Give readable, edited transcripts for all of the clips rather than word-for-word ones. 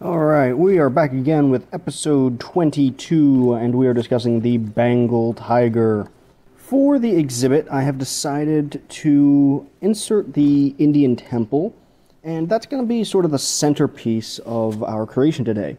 Alright, we are back again with episode 22, and we are discussing the Bengal Tiger. For the exhibit, I have decided to insert the Indian temple, and that's going to be sort of the centerpiece of our creation today.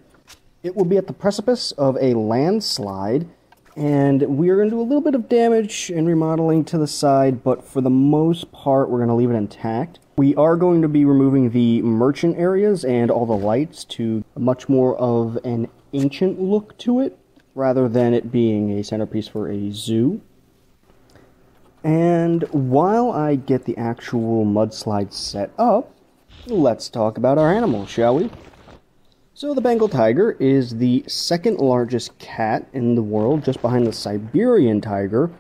It will be at the precipice of a landslide, and we are going to do a little bit of damage and remodeling to the side, but for the most part, we're going to leave it intact. We are going to be removing the merchant areas and all the lights to much more of an ancient look to it, rather than it being a centerpiece for a zoo. And while I get the actual mudslide set up, let's talk about our animal, shall we? So the Bengal Tiger is the second largest cat in the world, just behind the Siberian Tiger,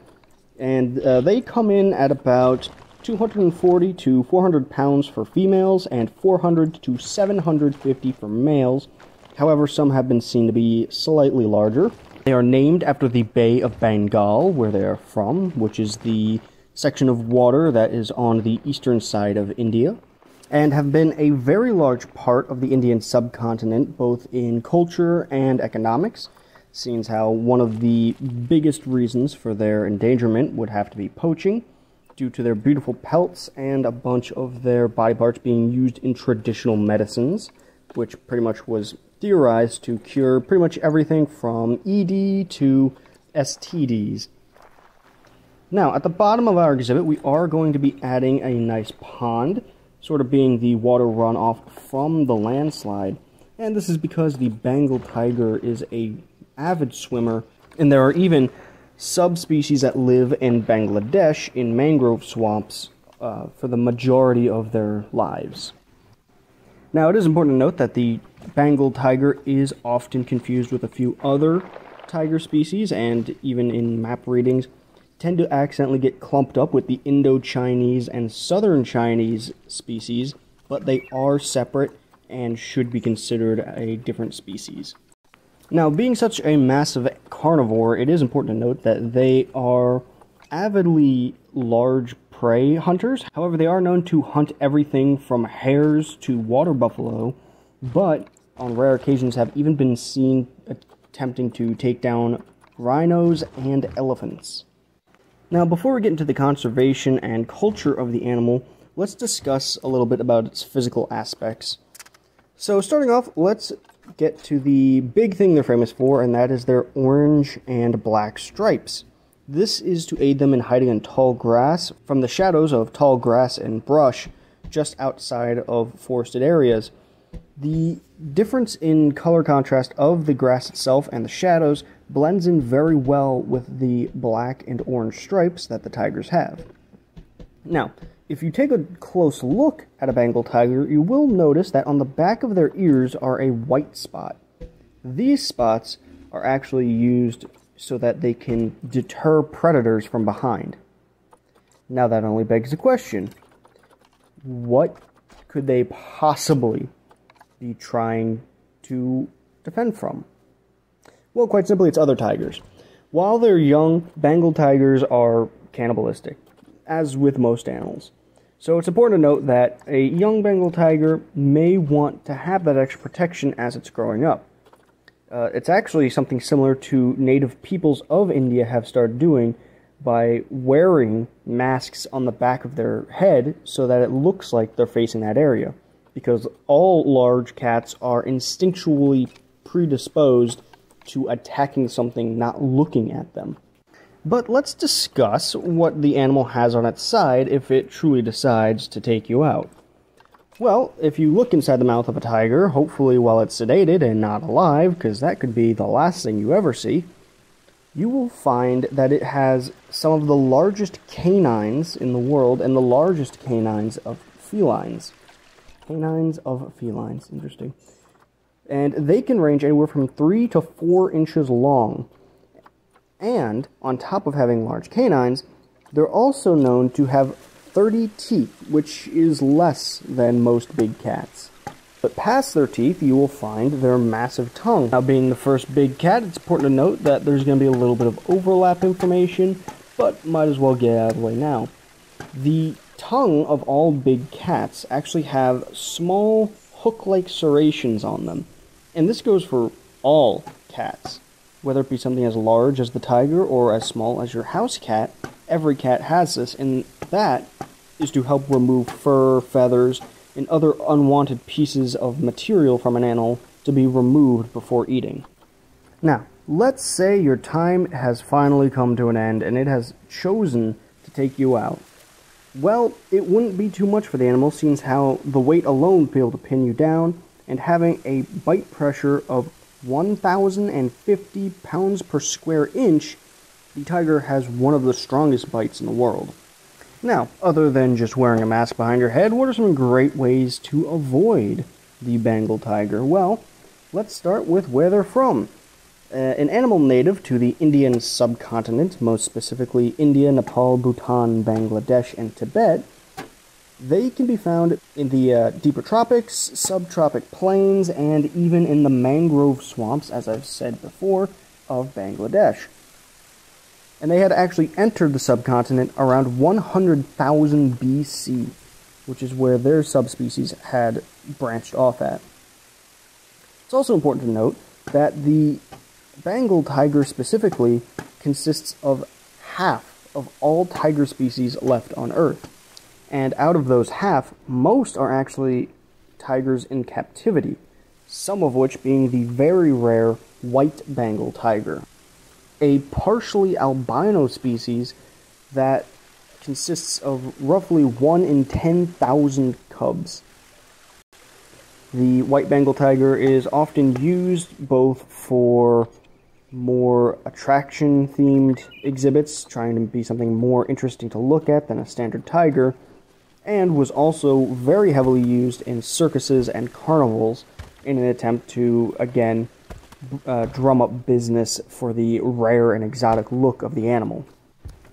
and they come in at about 240 to 400 pounds for females and 400 to 750 for males. However, some have been seen to be slightly larger. They are named after the Bay of Bengal, where they are from, which is the section of water that is on the eastern side of India, and have been a very large part of the Indian subcontinent, both in culture and economics, seeing how one of the biggest reasons for their endangerment would have to be poaching, due to their beautiful pelts and a bunch of their body parts being used in traditional medicines, which pretty much was theorized to cure pretty much everything from ED to STDs. Now, at the bottom of our exhibit, we are going to be adding a nice pond, sort of being the water runoff from the landslide, and this is because the Bengal Tiger is an avid swimmer, and there are even subspecies that live in Bangladesh in mangrove swamps for the majority of their lives. Now, it is important to note that the Bengal tiger is often confused with a few other tiger species, and even in map readings, tend to accidentally get clumped up with the Indo-Chinese and Southern Chinese species, but they are separate and should be considered a different species. Now, being such a massive carnivore, it is important to note that they are avidly large prey hunters. However, they are known to hunt everything from hares to water buffalo, but on rare occasions have even been seen attempting to take down rhinos and elephants. Now, before we get into the conservation and culture of the animal, let's discuss a little bit about its physical aspects. So, starting off, let's get to the big thing they're famous for, and that is their orange and black stripes. This is to aid them in hiding in tall grass from the shadows of tall grass and brush just outside of forested areas. The difference in color contrast of the grass itself and the shadows blends in very well with the black and orange stripes that the tigers have. Now, if you take a close look at a Bengal tiger, you will notice that on the back of their ears are a white spot. These spots are actually used so that they can deter predators from behind. Now that only begs the question, what could they possibly be trying to defend from? Well, quite simply, it's other tigers. While they're young, Bengal tigers are cannibalistic, as with most animals. So it's important to note that a young Bengal tiger may want to have that extra protection as it's growing up. It's actually something similar to native peoples of India have started doing by wearing masks on the back of their head so that it looks like they're facing that area. Because all large cats are instinctually predisposed to attacking something not looking at them. But let's discuss what the animal has on its side if it truly decides to take you out. Well, if you look inside the mouth of a tiger, hopefully while it's sedated and not alive, because that could be the last thing you ever see, you will find that it has some of the largest canines in the world and the largest canines of felines. Canines of felines, interesting. And they can range anywhere from 3 to 4 inches long. And, on top of having large canines, they're also known to have 30 teeth, which is less than most big cats. But past their teeth, you will find their massive tongue. Now, being the first big cat, it's important to note that there's going to be a little bit of overlap information, but might as well get out of the way now. The tongue of all big cats actually have small hook-like serrations on them. And this goes for all cats. Whether it be something as large as the tiger or as small as your house cat, every cat has this, and that is to help remove fur, feathers, and other unwanted pieces of material from an animal to be removed before eating. Now, let's say your time has finally come to an end and it has chosen to take you out. Well, it wouldn't be too much for the animal, seeing how the weight alone would be able to pin you down, and having a bite pressure of 1,050 pounds per square inch, the tiger has one of the strongest bites in the world. Now, other than just wearing a mask behind your head, what are some great ways to avoid the Bengal tiger? Well, let's start with where they're from. An animal native to the Indian subcontinent, most specifically India, Nepal, Bhutan, Bangladesh, and Tibet, they can be found in the deeper tropics, subtropic plains, and even in the mangrove swamps, as I've said before, of Bangladesh. And they had actually entered the subcontinent around 100,000 BC, which is where their subspecies had branched off at. It's also important to note that the Bengal tiger specifically consists of half of all tiger species left on Earth. And out of those half, most are actually tigers in captivity, some of which being the very rare white Bengal tiger, a partially albino species that consists of roughly 1 in 10,000 cubs. The white Bengal tiger is often used both for more attraction-themed exhibits, trying to be something more interesting to look at than a standard tiger, and was also very heavily used in circuses and carnivals in an attempt to, again, drum up business for the rare and exotic look of the animal.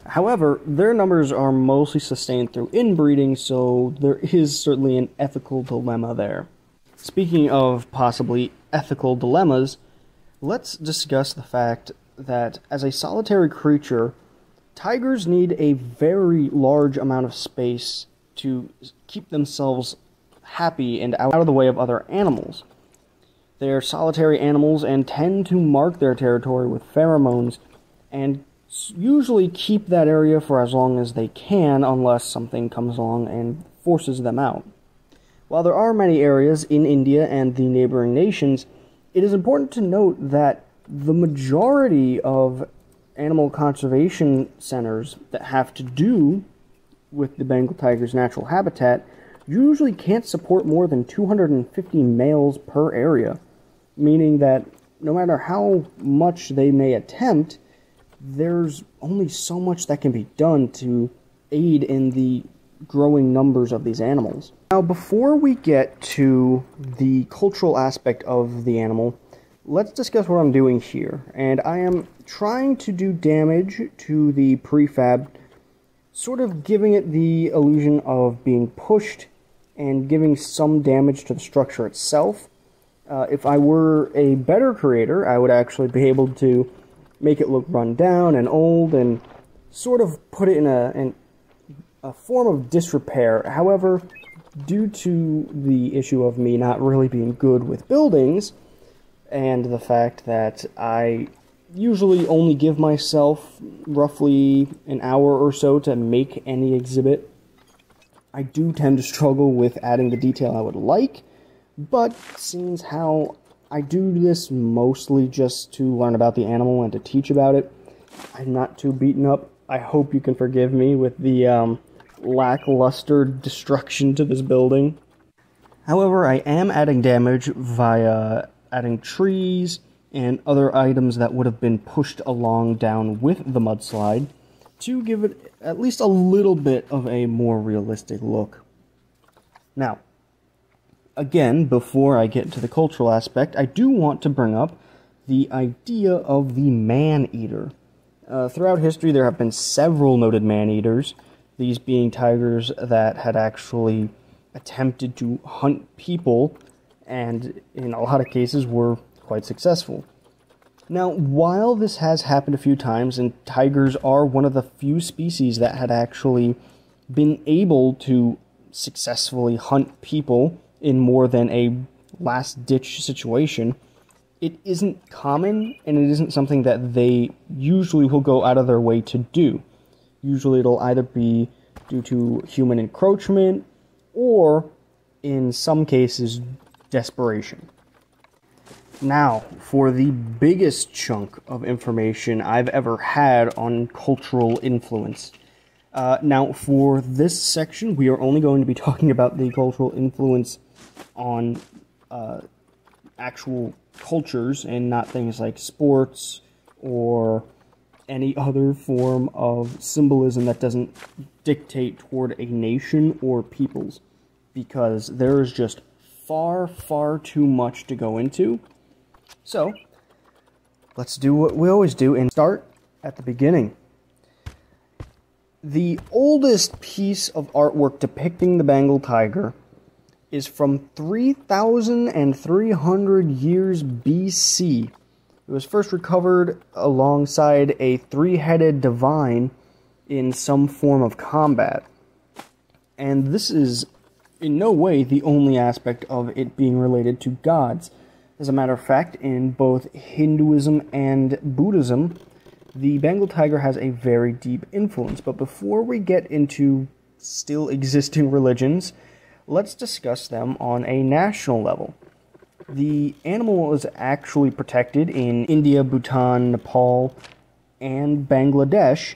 However, their numbers are mostly sustained through inbreeding, so there is certainly an ethical dilemma there. Speaking of possibly ethical dilemmas, let's discuss the fact that as a solitary creature, tigers need a very large amount of space to keep themselves happy and out of the way of other animals. They are solitary animals and tend to mark their territory with pheromones and usually keep that area for as long as they can unless something comes along and forces them out. While there are many areas in India and the neighboring nations, it is important to note that the majority of animal conservation centers that have to do with the Bengal tiger's natural habitat usually can't support more than 250 males per area, meaning that no matter how much they may attempt, there's only so much that can be done to aid in the growing numbers of these animals. Now, before we get to the cultural aspect of the animal, let's discuss what I'm doing here. And I am trying to do damage to the prefab, sort of giving it the illusion of being pushed and giving some damage to the structure itself. If I were a better creator, I would actually be able to make it look run down and old and sort of put it in a form of disrepair. However, due to the issue of me not really being good with buildings, and the fact that I usually only give myself roughly an hour or so to make any exhibit, I do tend to struggle with adding the detail I would like, but since how I do this mostly just to learn about the animal and to teach about it, I'm not too beaten up. I hope you can forgive me with the lackluster destruction to this building. However, I am adding damage via adding trees and other items that would have been pushed along down with the mudslide to give it at least a little bit of a more realistic look. Now, again, before I get into the cultural aspect, I do want to bring up the idea of the man-eater. Throughout history, there have been several noted man-eaters, these being tigers that had actually attempted to hunt people, and in a lot of cases were quite successful. Now, while this has happened a few times, and tigers are one of the few species that had actually been able to successfully hunt people in more than a last-ditch situation, it isn't common, and it isn't something that they usually will go out of their way to do. Usually it'll either be due to human encroachment, or, in some cases, desperation. Now, for the biggest chunk of information I've ever had on cultural influence. Now, for this section, we are only going to be talking about the cultural influence on actual cultures and not things like sports or any other form of symbolism that doesn't dictate toward a nation or peoples, because there is just far, far too much to go into. So, let's do what we always do and start at the beginning. The oldest piece of artwork depicting the Bengal tiger is from 3,300 years BC. It was first recovered alongside a three-headed divine in some form of combat. And this is in no way the only aspect of it being related to gods. As a matter of fact, in both Hinduism and Buddhism, the Bengal tiger has a very deep influence. But before we get into still existing religions, let's discuss them on a national level. The animal is actually protected in India, Bhutan, Nepal, and Bangladesh,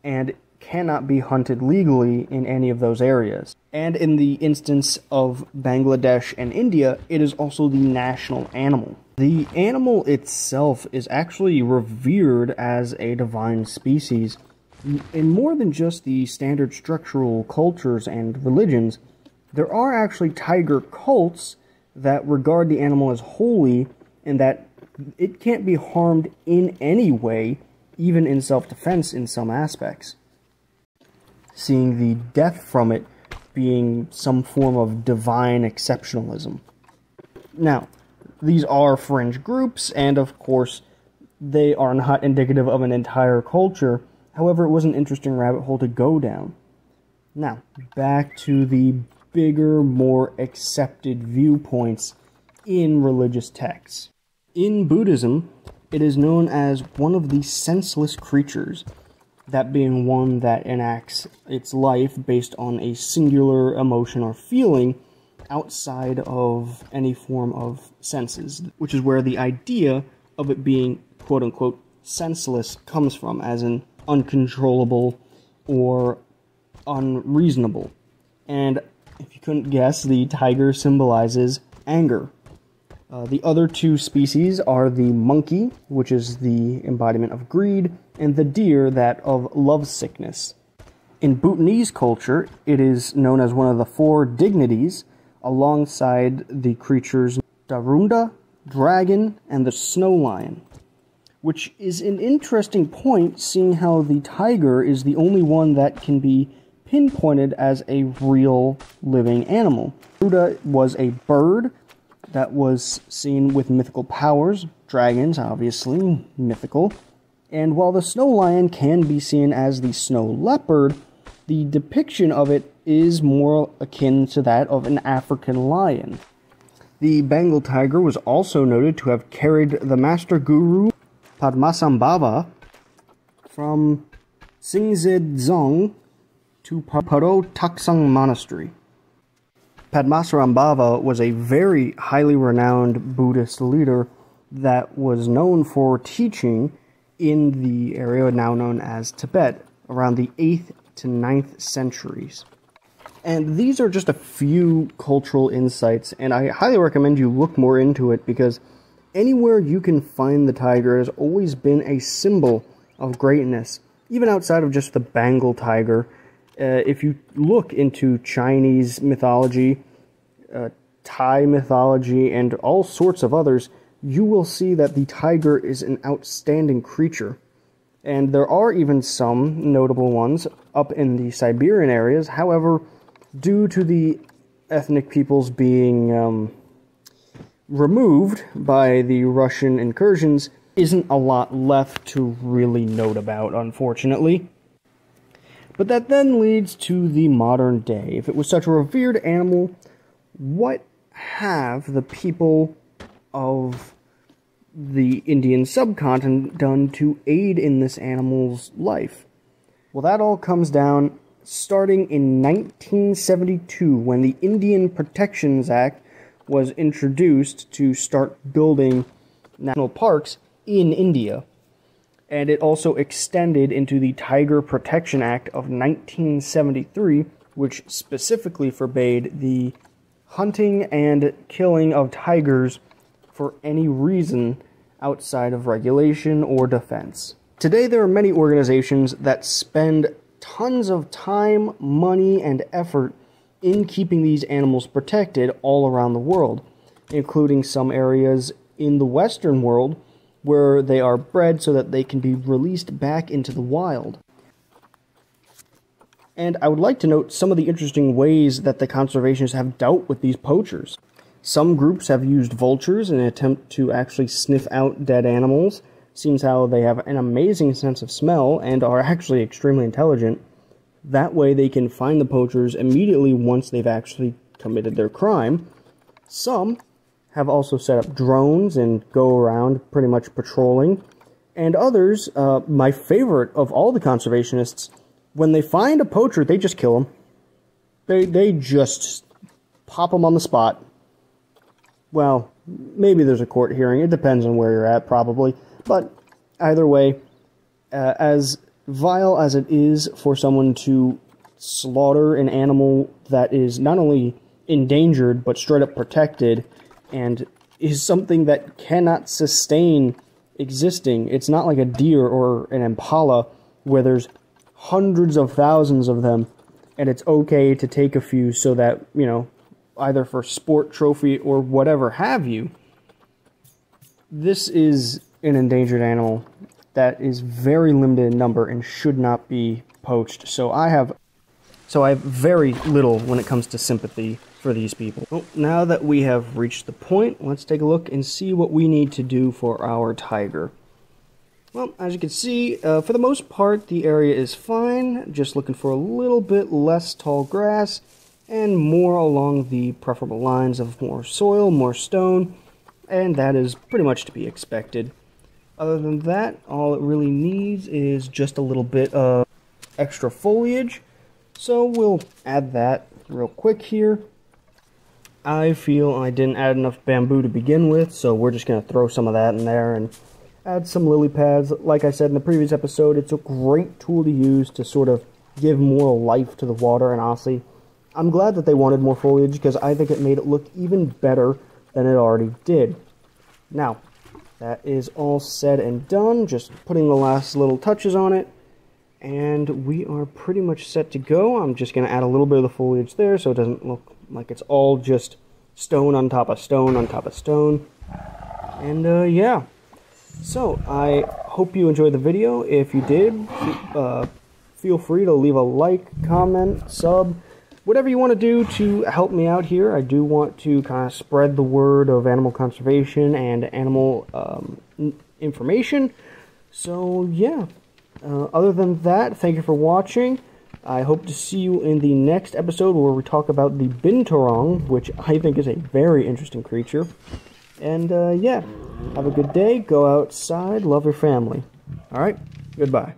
and cannot be hunted legally in any of those areas. And in the instance of Bangladesh and India, it is also the national animal. The animal itself is actually revered as a divine species in more than just the standard structural cultures and religions. There are actually tiger cults that regard the animal as holy and that it can't be harmed in any way, even in self-defense in some aspects, seeing the death from it being some form of divine exceptionalism. Now, these are fringe groups, and of course, they are not indicative of an entire culture. However, it was an interesting rabbit hole to go down. Now, back to the bigger, more accepted viewpoints in religious texts. In Buddhism, it is known as one of the senseless creatures, that being one that enacts its life based on a singular emotion or feeling outside of any form of senses, which is where the idea of it being quote-unquote senseless comes from, as in uncontrollable or unreasonable. And if you couldn't guess, the tiger symbolizes anger. The other two species are the monkey, which is the embodiment of greed, and the deer, that of lovesickness. In Bhutanese culture, it is known as one of the four dignities, alongside the creatures Darunda, dragon, and the snow lion. Which is an interesting point, seeing how the tiger is the only one that can be pinpointed as a real living animal. Darunda was a bird that was seen with mythical powers, dragons obviously mythical, and while the snow lion can be seen as the snow leopard, the depiction of it is more akin to that of an African lion. The Bengal tiger was also noted to have carried the master guru Padmasambhava from Singzedzong to Paro Taksang Monastery. Padmasambhava was a very highly renowned Buddhist leader that was known for teaching in the area now known as Tibet around the 8th to 9th centuries. And these are just a few cultural insights, and I highly recommend you look more into it, because anywhere you can find the tiger has always been a symbol of greatness, even outside of just the Bengal tiger. If you look into Chinese mythology, Thai mythology, and all sorts of others, you will see that the tiger is an outstanding creature. And there are even some notable ones up in the Siberian areas. However, due to the ethnic peoples being removed by the Russian incursions, isn't a lot left to really note about, unfortunately. But that then leads to the modern day. If it was such a revered animal, what have the people of the Indian subcontinent done to aid in this animal's life? Well, that all comes down starting in 1972, when the Indian Protections Act was introduced to start building national parks in India. And it also extended into the Tiger Protection Act of 1973, which specifically forbade the hunting and killing of tigers for any reason outside of regulation or defense. Today, there are many organizations that spend tons of time, money, and effort in keeping these animals protected all around the world, including some areas in the Western world where they are bred so that they can be released back into the wild. And I would like to note some of the interesting ways that the conservationists have dealt with these poachers. Some groups have used vultures in an attempt to actually sniff out dead animals. Seems how they have an amazing sense of smell and are actually extremely intelligent. That way they can find the poachers immediately once they've actually committed their crime. Some have also set up drones and go around pretty much patrolling. And others, my favorite of all the conservationists, when they find a poacher, they just kill them. They just pop them on the spot. Well, maybe there's a court hearing. It depends on where you're at, probably. But either way, as vile as it is for someone to slaughter an animal that is not only endangered, but straight up protected, and is something that cannot sustain existing. It's not like a deer or an impala where there's hundreds of thousands of them, and it's okay to take a few so that, you know, either for sport, trophy, or whatever have you. This is an endangered animal that is very limited in number and should not be poached. So I have very little when it comes to sympathy for these people. Well, now that we have reached the point, let's take a look and see what we need to do for our tiger. Well, as you can see, for the most part, the area is fine. Just looking for a little bit less tall grass and more along the preferable lines of more soil, more stone, and that is pretty much to be expected. Other than that, all it really needs is just a little bit of extra foliage, so we'll add that real quick here. I feel I didn't add enough bamboo to begin with, so we're just going to throw some of that in there and add some lily pads. Like I said in the previous episode, it's a great tool to use to sort of give more life to the water, and honestly, I'm glad that they wanted more foliage because I think it made it look even better than it already did. Now, that is all said and done, just putting the last little touches on it, and we are pretty much set to go. I'm just going to add a little bit of the foliage there so it doesn't look like it's all just stone on top of stone on top of stone. And yeah, so I hope you enjoyed the video. If you did, feel free to leave a like, comment, sub, whatever you want to do to help me out here. I do want to kind of spread the word of animal conservation and animal information. So yeah, other than that, thank you for watching. I hope to see you in the next episode where we talk about the binturong, which I think is a very interesting creature. And yeah, have a good day, go outside, love your family. Alright, goodbye.